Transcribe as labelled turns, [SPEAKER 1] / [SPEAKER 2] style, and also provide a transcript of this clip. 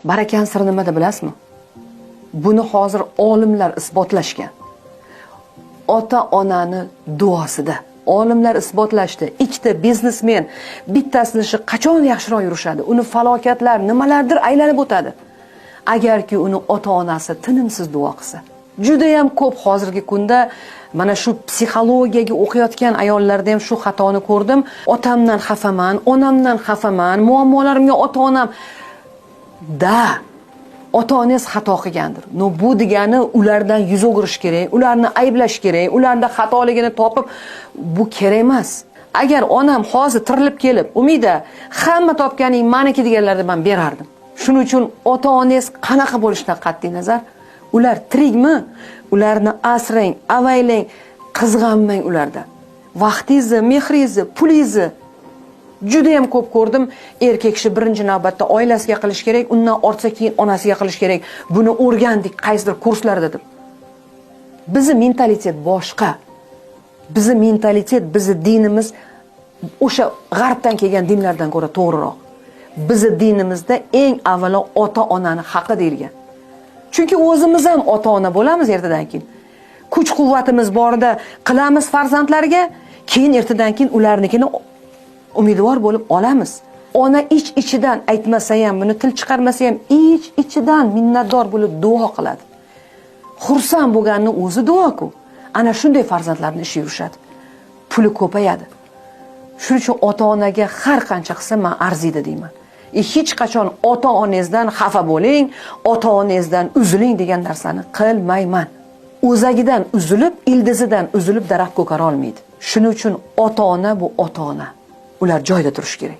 [SPEAKER 1] Barakani siri nimada bilasizmi? Buni hozir olimlar isbotlashgan. Ota-onani duosida. Olimlar isbotlashdi. Ikkita biznesmen bittasini ishi qachon yaxshiroq yurishadi? Uni falokatlar nimalardir aylanib o'tadi. Agarki uni ota-onasi tinimsiz duo qilsa. Juda ham ko'p hozirgi kunda mana shu psixologiyaga o'qiyotgan ayollarda ham shu xatoni ko'rdim. Otamdan xafaman, onamdan xafaman, muammolarimga ota-onam ota-onangiz xato qilgandir. No bu degani ulardan yuz o'girish kerak, ularni ayblash kerak, ularda xatoligini topib bu kerak emas. Agar onam hozir tirilib kelib, Umida, hamma topganing meniki deganlarda men berardim. Shuning uchun ota-onangiz qanaqa bo'lishidan qat'iy nazar, ular tirikmi? Ularni asrang, avaylang, qizg'anmang ulardan. Vaqtingizni, mehringizni, pulingizni juda ham ko'p ko'rdim. Erkak kishi birinchi navbatda oilasiga qilish kerak, undan ortsa keyin onasiga qilish kerak. Buni o'rgandik qaysidir kurslarda deb. Bizning mentalitet boshqa. Bizning mentalitet, bizning dinimiz o'sha g'arbdan kelgan dinlardan ko'ra to'g'riroq. Bizning dinimizda eng avvalo ota-onani haqqi deyilgan. Chunki o'zimiz ham ota-ona bo'lamiz ertadan keyin. Kuch-quvvatimiz borida qilamiz farzandlarga, keyin ertadan keyin ularnikini umidvor bo'lib olamiz. Ona ichidan aytmasa ham, buni til chiqarmasa ham ichidan minnatdor bo'lib duo qiladi. Xursand bo'lganning o'zi duo-ku. Ana shunday farzandlarni ishi yurishadi. Puli ko'payadi. Shuning uchun ota-onaga har qancha qilsa men arziydi deyman. Hech qachon ota-onangizdan xafa bo'ling, ota-onangizdan uziling degan narsani qilmayman. O'zagidan uzilib, ildizidan uzilib daraxt ko'kara olmaydi. Shuning uchun ota-ona bu ota-ona. Ular joyida turishi kerak.